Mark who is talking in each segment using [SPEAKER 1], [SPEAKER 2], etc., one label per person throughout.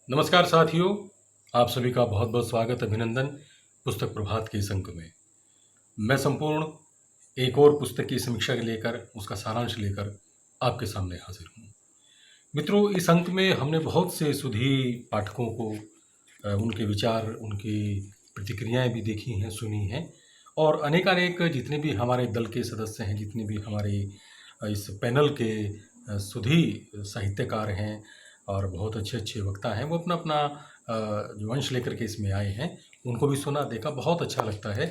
[SPEAKER 1] नमस्कार साथियों, आप सभी का बहुत बहुत स्वागत अभिनंदन पुस्तक प्रभात के इस अंक में। मैं संपूर्ण एक और पुस्तक की समीक्षा लेकर उसका सारांश लेकर आपके सामने हाजिर हूँ। मित्रों, इस अंक में हमने बहुत से सुधी पाठकों को उनके विचार, उनकी प्रतिक्रियाएं भी देखी हैं, सुनी हैं और अनेकानेक जितने भी हमारे दल के सदस्य हैं, जितने भी हमारे इस पैनल के सुधी साहित्यकार हैं और बहुत अच्छे अच्छे वक्ता हैं, वो अपना अपना जो अंश लेकर के इसमें आए हैं, उनको भी सुना, देखा, बहुत अच्छा लगता है।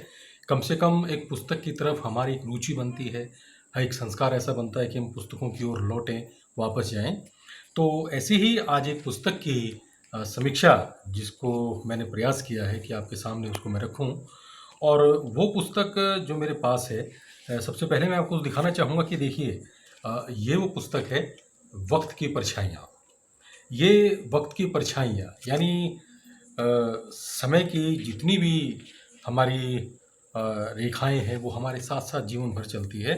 [SPEAKER 1] कम से कम एक पुस्तक की तरफ हमारी एक रुचि बनती है, एक संस्कार ऐसा बनता है कि हम पुस्तकों की ओर लौटें, वापस जाएं। तो ऐसी ही आज एक पुस्तक की समीक्षा, जिसको मैंने प्रयास किया है कि आपके सामने उसको मैं रखूं, और वो पुस्तक जो मेरे पास है, सबसे पहले मैं आपको दिखाना चाहूँगा कि देखिए, ये वो पुस्तक है वक्त की परछाइयाँ। ये वक्त की परछाइयाँ यानी समय की जितनी भी हमारी रेखाएं हैं, वो हमारे साथ साथ जीवन भर चलती है।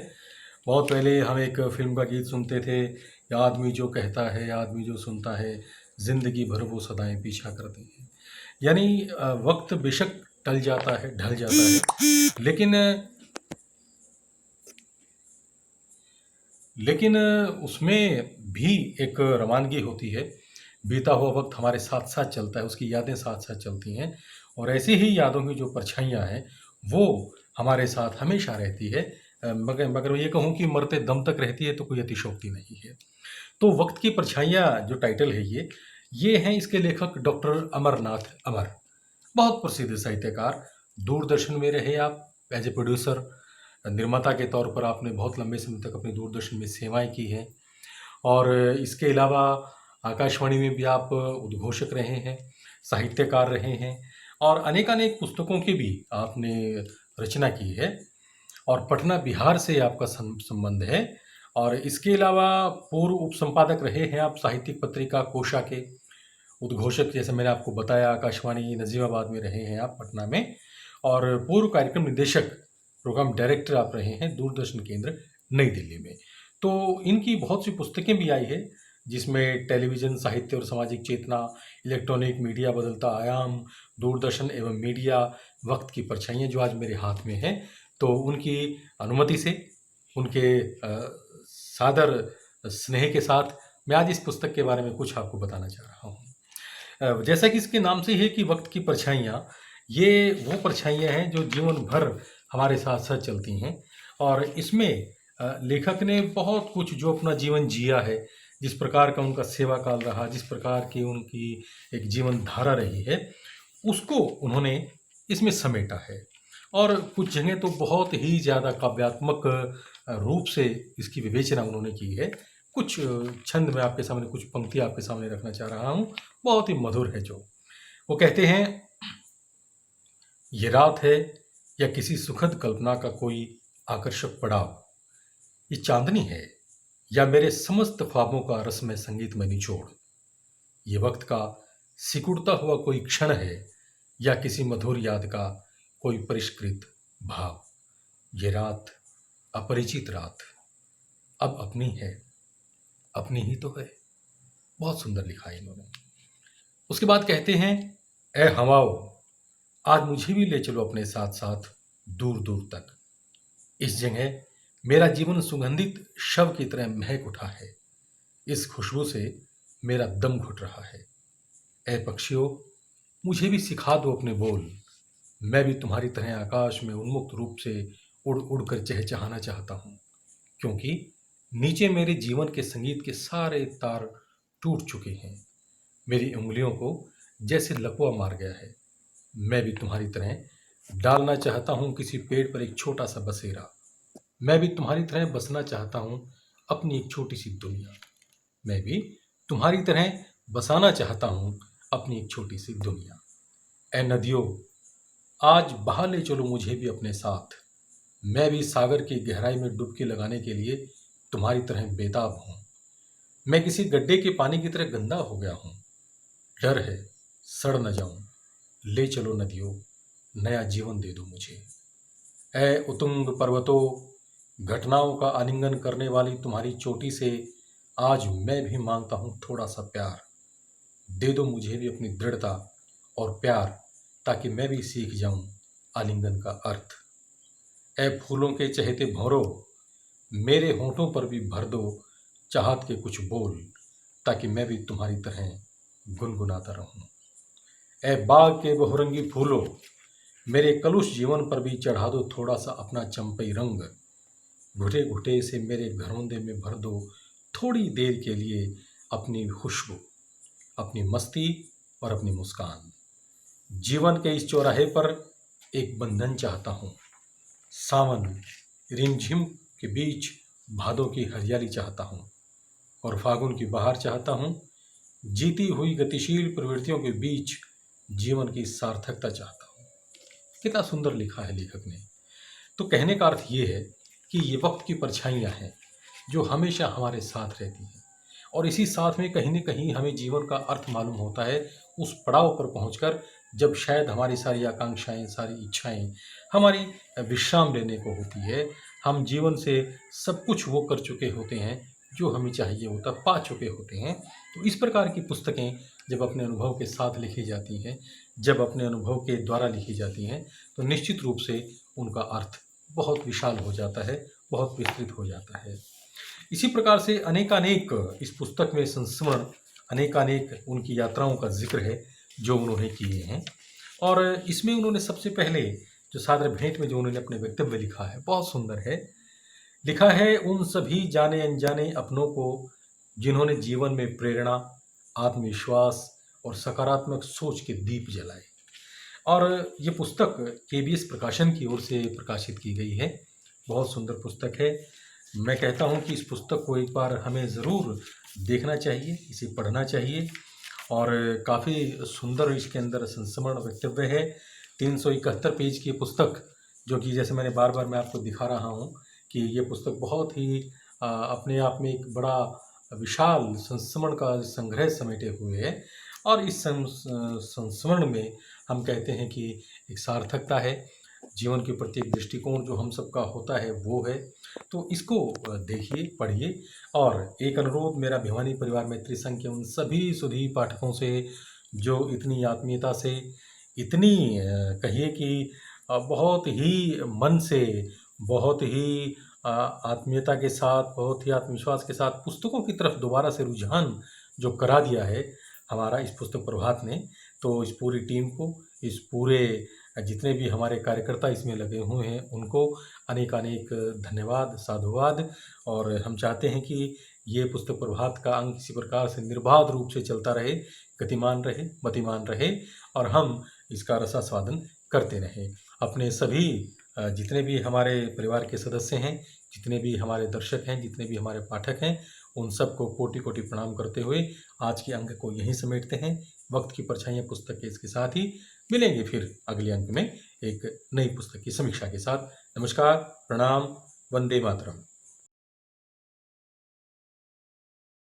[SPEAKER 1] बहुत पहले हम एक फिल्म का गीत सुनते थे, ये आदमी जो कहता है, आदमी जो सुनता है, जिंदगी भर वो सदाएं पीछा करती हैं। यानी वक्त बेशक टल जाता है, ढल जाता है, लेकिन उसमें भी एक रवानगी होती है। बीता हुआ वक्त हमारे साथ साथ चलता है, उसकी यादें साथ साथ चलती हैं और ऐसी ही यादों की जो परछाइयाँ हैं, वो हमारे साथ हमेशा रहती है। मगर मगर ये कहूँ कि मरते दम तक रहती है तो कोई अतिशयोक्ति नहीं है। तो वक्त की परछाइयाँ जो टाइटल है, ये हैं इसके लेखक डॉक्टर अमरनाथ अमर। बहुत प्रसिद्ध साहित्यकार, दूरदर्शन में रहे आप एज ए प्रोड्यूसर, निर्माता के तौर पर आपने बहुत लंबे समय तक अपनी दूरदर्शन में सेवाएं की हैं और इसके अलावा आकाशवाणी में भी आप उद्घोषक रहे हैं, साहित्यकार रहे हैं और अनेकानेक पुस्तकों की भी आपने रचना की है और पटना बिहार से आपका संबंध है। और इसके अलावा पूर्व उप संपादक रहे हैं आप साहित्यिक पत्रिका कोशा के, उद्घोषक जैसे मैंने आपको बताया आकाशवाणी नजीमाबाद में रहे हैं आप, पटना में, और पूर्व कार्यक्रम निदेशक, प्रोग्राम डायरेक्टर आप रहे हैं दूरदर्शन केंद्र नई दिल्ली में। तो इनकी बहुत सी पुस्तकें भी आई है, जिसमें टेलीविज़न, साहित्य और सामाजिक चेतना, इलेक्ट्रॉनिक मीडिया, बदलता आयाम, दूरदर्शन एवं मीडिया, वक्त की परछाइयाँ जो आज मेरे हाथ में हैं। तो उनकी अनुमति से, उनके सादर स्नेह के साथ मैं आज इस पुस्तक के बारे में कुछ आपको बताना चाह रहा हूँ। जैसा कि इसके नाम से ही है कि वक्त की परछाइयाँ, ये वो परछाइयाँ हैं जो जीवन भर हमारे साथ साथ चलती हैं और इसमें लेखक ने बहुत कुछ जो अपना जीवन जिया है, जिस प्रकार का उनका सेवा काल रहा, जिस प्रकार की उनकी एक जीवन धारा रही है, उसको उन्होंने इसमें समेटा है। और कुछ जगह तो बहुत ही ज़्यादा काव्यात्मक रूप से इसकी विवेचना उन्होंने की है। कुछ छंद में आपके सामने, कुछ पंक्ति आपके सामने रखना चाह रहा हूँ, बहुत ही मधुर है जो। वो कहते हैं, ये रात है या किसी सुखद कल्पना का कोई आकर्षक पड़ाव, ये चांदनी है या मेरे समस्त ख्वाबों का रस्म संगीत में निचोड़, ये वक्त का सिकुड़ता हुआ कोई क्षण है या किसी मधुर याद का कोई परिष्कृत भाव, ये रात अपरिचित रात अब अपनी है, अपनी ही तो है। बहुत सुंदर लिखा है इन्होंने। उसके बाद कहते हैं, ए हवाओ, आज मुझे भी ले चलो अपने साथ साथ दूर दूर तक। इस जगह मेरा जीवन सुगंधित शव की तरह महक उठा है, इस खुशबू से मेरा दम घुट रहा है। ए पक्षियों, मुझे भी सिखा दो अपने बोल, मैं भी तुम्हारी तरह आकाश में उन्मुक्त रूप से उड़ उड़ कर चहचहाना चाहता हूँ, क्योंकि नीचे मेरे जीवन के संगीत के सारे तार टूट चुके हैं। मेरी उंगलियों को जैसे लकवा मार गया है। मैं भी तुम्हारी तरह डालना चाहता हूँ किसी पेड़ पर एक छोटा सा बसेरा। मैं भी तुम्हारी तरह बसना चाहता हूँ अपनी एक छोटी सी दुनिया। मैं भी तुम्हारी तरह बसाना चाहता हूँ अपनी एक छोटी सी दुनिया। ए नदियों, आज बहा ले चलो मुझे भी अपने साथ। मैं भी सागर की गहराई में डुबकी लगाने के लिए तुम्हारी तरह बेताब हूँ। मैं किसी गड्ढे के पानी की तरह गंदा हो गया हूँ। डर है सड़ न जाऊं, ले चलो नदियों, नया जीवन दे दो मुझे। ऐ उतुंग पर्वतों, घटनाओं का आलिंगन करने वाली तुम्हारी चोटी से आज मैं भी मांगता हूँ थोड़ा सा प्यार। दे दो मुझे भी अपनी दृढ़ता और प्यार, ताकि मैं भी सीख जाऊं आलिंगन का अर्थ। ऐ फूलों के चहेते भंवरों, मेरे होठों पर भी भर दो चाहत के कुछ बोल, ताकि मैं भी तुम्हारी तरह गुनगुनाता रहूं। ऐ बाग के बहुरंगी फूलों, मेरे कलुष जीवन पर भी चढ़ा दो थोड़ा सा अपना चंपई रंग। घुटे घुटे से मेरे घरौंदे में भर दो थोड़ी देर के लिए अपनी खुशबू, अपनी मस्ती और अपनी मुस्कान। जीवन के इस चौराहे पर एक बंधन चाहता हूँ, सावन रिमझिम के बीच भादों की हरियाली चाहता हूँ, और फागुन की बहार चाहता हूँ। जीती हुई गतिशील प्रवृत्तियों के बीच जीवन की सार्थकता चाहता हूँ। कितना सुंदर लिखा है लेखक ने। तो कहने का अर्थ ये है कि ये वक्त की परछाइयाँ हैं जो हमेशा हमारे साथ रहती हैं, और इसी साथ में कहीं न कहीं हमें जीवन का अर्थ मालूम होता है उस पड़ाव पर पहुंचकर, जब शायद हमारी सारी आकांक्षाएं, सारी इच्छाएं हमारी विश्राम लेने को होती है। हम जीवन से सब कुछ वो कर चुके होते हैं जो हमें चाहिए होता, पा चुके होते हैं। तो इस प्रकार की पुस्तकें जब अपने अनुभव के साथ लिखी जाती हैं, जब अपने अनुभव के द्वारा लिखी जाती हैं, तो निश्चित रूप से उनका अर्थ बहुत विशाल हो जाता है, बहुत विस्तृत हो जाता है। इसी प्रकार से अनेकानेक इस पुस्तक में संस्मरण, अनेकानेक उनकी यात्राओं का जिक्र है जो उन्होंने किए हैं। और इसमें उन्होंने सबसे पहले जो सादर भेंट में जो उन्होंने अपने वक्तव्य लिखा है, बहुत सुंदर है। लिखा है, उन सभी जाने अनजाने अपनों को जिन्होंने जीवन में प्रेरणा, आत्मविश्वास और सकारात्मक सोच के दीप जलाए। और ये पुस्तक केबीएस प्रकाशन की ओर से प्रकाशित की गई है। बहुत सुंदर पुस्तक है। मैं कहता हूँ कि इस पुस्तक को एक बार हमें ज़रूर देखना चाहिए, इसे पढ़ना चाहिए। और काफ़ी सुंदर इसके अंदर संस्मरण वक्तव्य है। 371 पेज की पुस्तक, जो कि जैसे मैंने बार बार मैं आपको दिखा रहा हूँ कि ये पुस्तक बहुत ही अपने आप में एक बड़ा विशाल संस्मरण का संग्रह समेटे हुए है। और इस संस्मरण में हम कहते हैं कि एक सार्थकता है, जीवन के प्रति एक दृष्टिकोण जो हम सबका होता है वो है। तो इसको देखिए, पढ़िए। और एक अनुरोध मेरा भिवानी परिवार मैत्री संघ के उन सभी सुधी पाठकों से जो इतनी आत्मीयता से, इतनी कहिए कि बहुत ही मन से, बहुत ही आत्मीयता के साथ, बहुत ही आत्मविश्वास के साथ पुस्तकों की तरफ दोबारा से रुझान जो करा दिया है हमारा इस पुस्तक प्रभात ने, तो इस पूरी टीम को, इस पूरे जितने भी हमारे कार्यकर्ता इसमें लगे हुए हैं उनको अनेकानेक धन्यवाद, साधुवाद। और हम चाहते हैं कि ये पुस्तक प्रभात का अंक किसी प्रकार से निर्बाध रूप से चलता रहे, गतिमान रहे, मतिमान रहे, और हम इसका रसास्वादन करते रहें। अपने सभी जितने भी हमारे परिवार के सदस्य हैं, जितने भी हमारे दर्शक हैं, जितने भी हमारे पाठक हैं, उन सबको कोटि कोटि प्रणाम करते हुए आज के अंक को यहीं समेटते हैं। वक्त की परछाइयाँ पुस्तक के इसके साथ ही मिलेंगे फिर अगले अंक में एक नई पुस्तक की समीक्षा के साथ। नमस्कार, प्रणाम, वंदे मातरम।